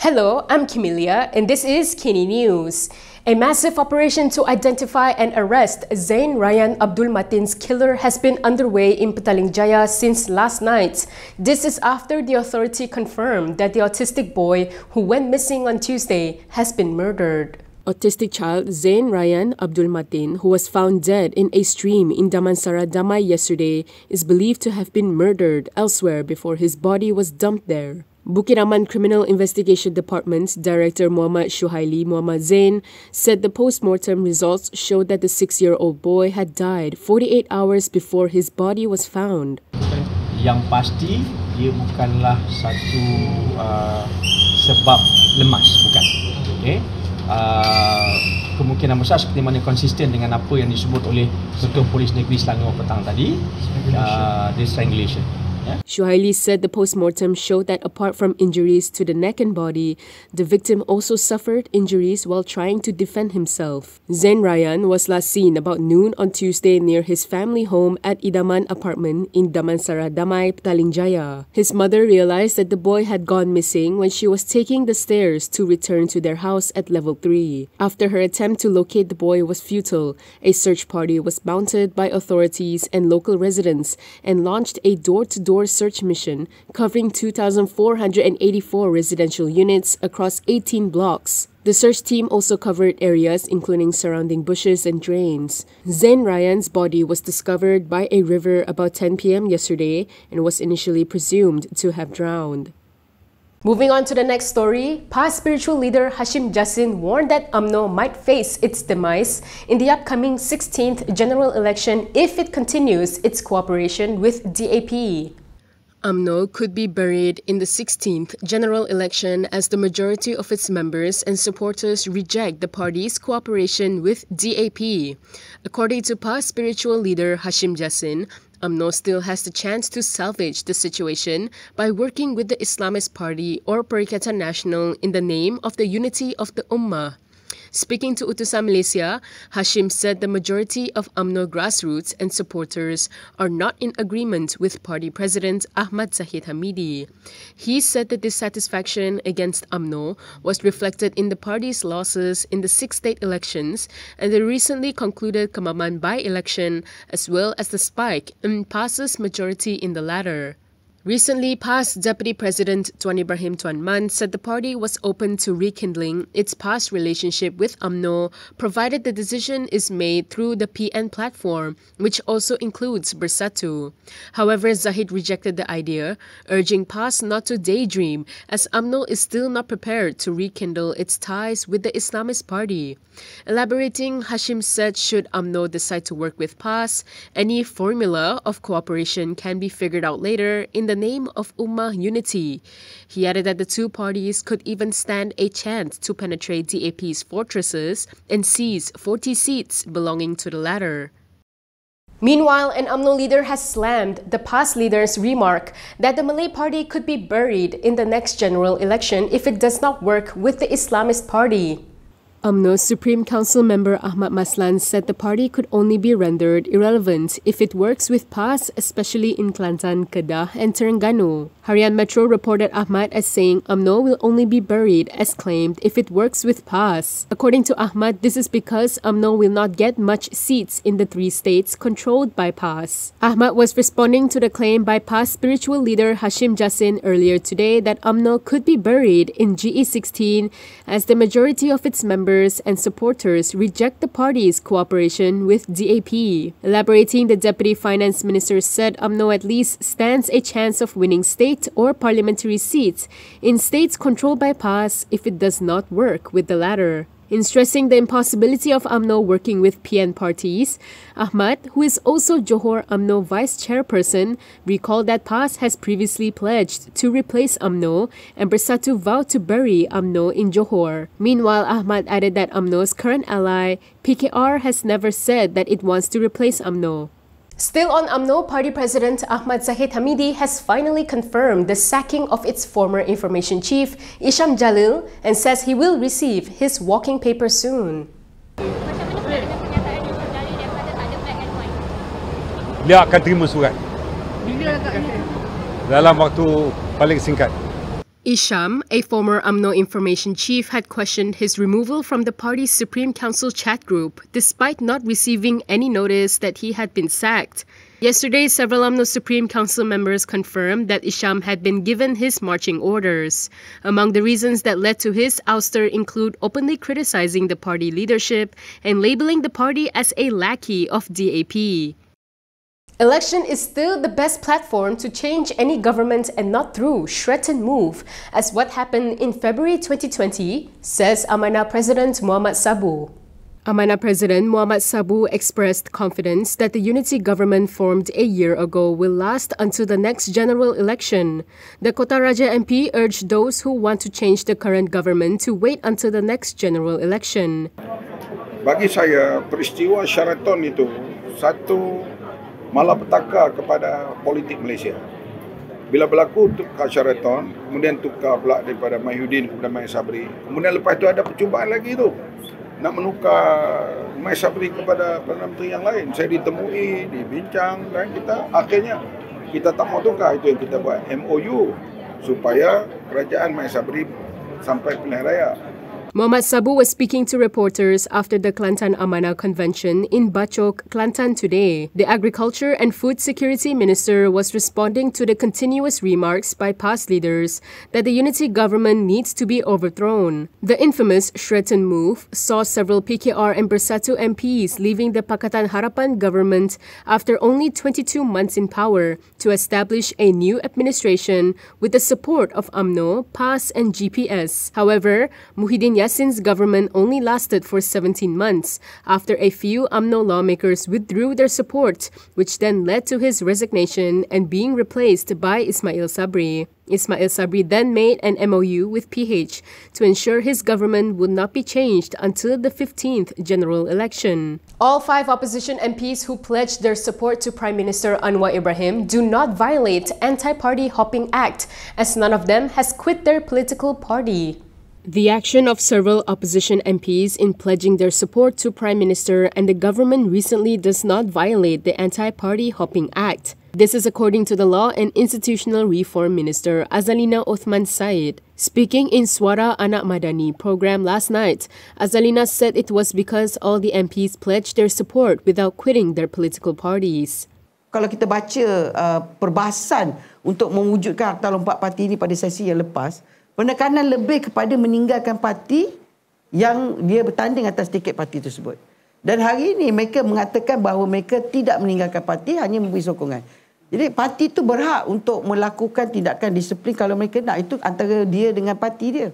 Hello, I'm Camelia, and this is Kini News. A massive operation to identify and arrest Zain Ryan Abdul Matin's killer has been underway in Petaling Jaya since last night. This is after the authority confirmed that the autistic boy who went missing on Tuesday has been murdered. Autistic child Zain Ryan Abdul Matin, who was found dead in a stream in Damansara Damai yesterday, is believed to have been murdered elsewhere before his body was dumped there. Bukit Aman Criminal Investigation Department Director Muhammad Muhammad Zain said the post-mortem results showed that the 6-year-old boy had died 48 hours before his body was found. Yang pasti dia bukanlah satu sebab lemas, bukan. Okay. Kemungkinan besar seperti mana konsisten dengan apa yang disebut oleh Ketua Polis Negeri Selangor petang tadi, strangulation. Shuhaili said the post-mortem showed that apart from injuries to the neck and body, the victim also suffered injuries while trying to defend himself. Zain Ryan was last seen about noon on Tuesday near his family home at Idaman apartment in Damansara Damai, Petaling Jaya. His mother realized that the boy had gone missing when she was taking the stairs to return to their house at level 3. After her attempt to locate the boy was futile, a search party was mounted by authorities and local residents and launched a door-to-door search mission covering 2,484 residential units across 18 blocks. The search team also covered areas including surrounding bushes and drains. Zain Ryan's body was discovered by a river about 10 p.m. yesterday and was initially presumed to have drowned. Moving on to the next story, past spiritual leader Hashim Jasin warned that Umno might face its demise in the upcoming 16th general election if it continues its cooperation with DAP. Umno could be buried in the 16th general election as the majority of its members and supporters reject the party's cooperation with DAP. According to past spiritual leader Hashim Jasin, Umno still has the chance to salvage the situation by working with the Islamist party or Perikatan Nasional in the name of the unity of the ummah. Speaking to Utusan Malaysia, Hashim said the majority of Umno grassroots and supporters are not in agreement with party president Ahmad Maslan. He said the dissatisfaction against Umno was reflected in the party's losses in the 6 state elections and the recently concluded Kemaman by-election, as well as the spike in PAS's majority in the latter. Recently, past Deputy President Tuan Ibrahim Tuan Man said the party was open to rekindling its past relationship with Umno, provided the decision is made through the PN platform, which also includes Bersatu. However, Zahid rejected the idea, urging PAS not to daydream, as Umno is still not prepared to rekindle its ties with the Islamist party. Elaborating, Hashim said should Umno decide to work with PAS, any formula of cooperation can be figured out later in the name of ummah unity. He added that the two parties could even stand a chance to penetrate DAP's fortresses and seize 40 seats belonging to the latter. Meanwhile, an Umno leader has slammed the PAS leader's remark that the Malay party could be buried in the next general election if it does not work with the Islamist party. Umno's Supreme Council member Ahmad Maslan said the party could only be rendered irrelevant if it works with PAS, especially in Kelantan, Kedah and Terengganu. Harian Metro reported Ahmad as saying Umno will only be buried as claimed if it works with PAS. According to Ahmad, this is because Umno will not get much seats in the 3 states controlled by PAS. Ahmad was responding to the claim by PAS spiritual leader Hashim Jasin earlier today that Umno could be buried in GE16 as the majority of its members and supporters reject the party's cooperation with DAP. Elaborating, the Deputy Finance Minister said Umno at least stands a chance of winning state or parliamentary seats in states controlled by PAS if it does not work with the latter. In stressing the impossibility of Umno working with PN parties, Ahmad, who is also Johor Umno Vice Chairperson, recalled that PAS has previously pledged to replace Umno and Bersatu vowed to bury Umno in Johor. Meanwhile, Ahmad added that Umno's current ally, PKR, has never said that it wants to replace Umno. Still on Umno, Party President Ahmad Maslan has finally confirmed the sacking of its former information chief, Isham Jalil, and says he will receive his walking paper soon. Dia akan terima surat dalam waktu paling singkat. Isham, a former Umno information chief, had questioned his removal from the party's Supreme Council chat group, despite not receiving any notice that he had been sacked. Yesterday, several Umno Supreme Council members confirmed that Isham had been given his marching orders. Among the reasons that led to his ouster include openly criticizing the party leadership and labeling the party as a lackey of DAP. Election is still the best platform to change any government and not through shred and move, as what happened in February 2020, says Amanah President Mohamad Sabu. Amanah President Mohamad Sabu expressed confidence that the unity government formed a year ago will last until the next general election. The Kota Raja MP urged those who want to change the current government to wait until the next general election. Bagi saya, peristiwa Sheraton itu satu malapetaka kepada politik Malaysia. Bila berlaku tukar Sheraton, kemudian tukar pula daripada Mahyudin kepada Mai Sabri. Kemudian lepas itu ada percubaan lagi tu. Nak menukar Mai Sabri kepada Perdana Menteri yang lain. Saya ditemui, dibincang dan akhirnya kita tak mau tukar. Itu yang kita buat MOU supaya kerajaan Mai Sabri sampai pilihan raya. Mohamad Sabu was speaking to reporters after the Kelantan Amanah Convention in Bachok, Kelantan today. The Agriculture and Food Security Minister was responding to the continuous remarks by past leaders that the unity government needs to be overthrown. The infamous Sheraton move saw several PKR and Bersatu MPs leaving the Pakatan Harapan government after only 22 months in power to establish a new administration with the support of UMNO, PAS and GPS. However, Muhyiddin Yassin's government only lasted for 17 months after a few UMNO lawmakers withdrew their support, which then led to his resignation and being replaced by Ismail Sabri. Ismail Sabri then made an MOU with PH to ensure his government would not be changed until the 15th general election. All 5 opposition MPs who pledged their support to Prime Minister Anwar Ibrahim do not violate Anti-Party Hopping Act, as none of them has quit their political party. The action of several opposition MPs in pledging their support to Prime Minister and the government recently does not violate the Anti-Party Hopping Act. This is according to the Law and Institutional Reform Minister Azalina Othman Said. Speaking in Suara Anak Madani program last night, Azalina said it was because all the MPs pledged their support without quitting their political parties. Kalau kita baca perbahasan untuk mewujudkan Akta Lompat Parti ini pada sesi yang lepas, penekanan lebih kepada meninggalkan parti yang dia bertanding atas tiket parti tersebut. Dan hari ini mereka mengatakan bahawa mereka tidak meninggalkan parti, hanya memberi sokongan. Jadi parti itu berhak untuk melakukan tindakan disiplin kalau mereka nak. Itu antara dia dengan parti dia.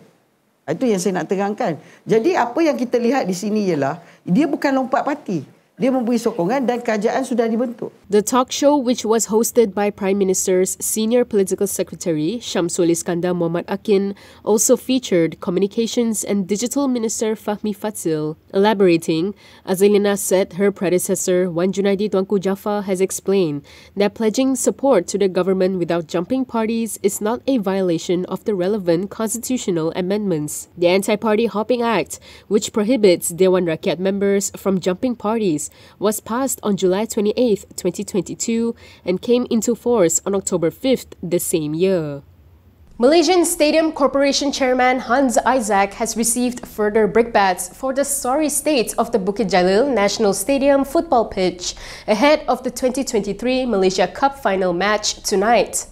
Itu yang saya nak terangkan. Jadi apa yang kita lihat di sini ialah dia bukan lompat parti. Dia memberi sokongan dan kerajaan sudah dibentuk. The talk show, which was hosted by Prime Minister's Senior Political Secretary Syamsul Iskandar Muhammad Akin, also featured Communications and Digital Minister Fahmi Fadzil. Elaborating, Azalina said her predecessor Wan Junaidi Tuanku Jaafar has explained that pledging support to the government without jumping parties is not a violation of the relevant constitutional amendments. The Anti-Party Hopping Act, which prohibits Dewan Rakyat members from jumping parties, was passed on July 28, 2022 and came into force on October 5th the same year. Malaysian Stadium Corporation Chairman Hans Isaac has received further brickbats for the sorry state of the Bukit Jalil National Stadium football pitch ahead of the 2023 Malaysia Cup final match tonight.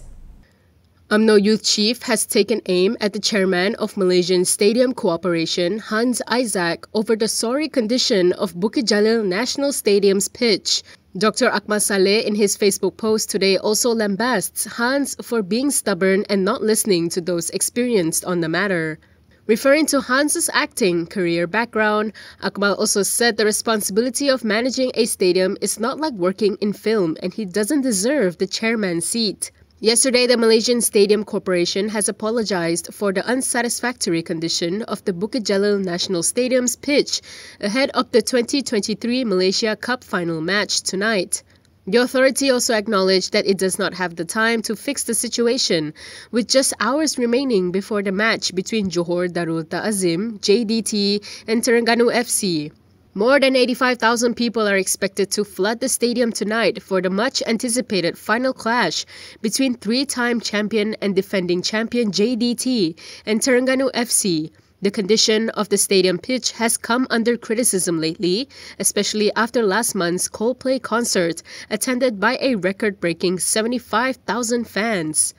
UMNO Youth Chief has taken aim at the chairman of Malaysian Stadium Corporation, Hans Isaac, over the sorry condition of Bukit Jalil National Stadium's pitch. Dr. Ahmad Saleh in his Facebook post today also lambasts Hans for being stubborn and not listening to those experienced on the matter. Referring to Hans's acting career background, Akmal also said the responsibility of managing a stadium is not like working in film and he doesn't deserve the chairman's seat. Yesterday, the Malaysian Stadium Corporation has apologized for the unsatisfactory condition of the Bukit Jalil National Stadium's pitch ahead of the 2023 Malaysia Cup final match tonight. The authority also acknowledged that it does not have the time to fix the situation, with just hours remaining before the match between Johor Darul Ta'azim, JDT, and Terengganu FC. More than 85,000 people are expected to flood the stadium tonight for the much-anticipated final clash between three-time champion and defending champion JDT and Terengganu FC. The condition of the stadium pitch has come under criticism lately, especially after last month's Coldplay concert attended by a record-breaking 75,000 fans.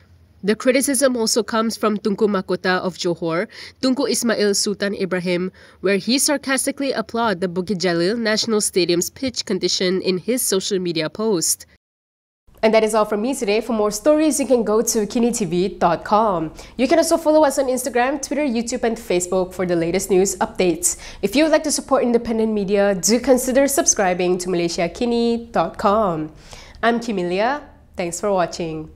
The criticism also comes from Tunku Mahkota of Johor, Tunku Ismail Sultan Ibrahim, where he sarcastically applauded the Bukit Jalil National Stadium's pitch condition in his social media post. And that is all from me today. For more stories, you can go to Kinitv.com. You can also follow us on Instagram, Twitter, YouTube, and Facebook for the latest news updates. If you would like to support independent media, do consider subscribing to MalaysiaKini.com. I'm Kimilia. Thanks for watching.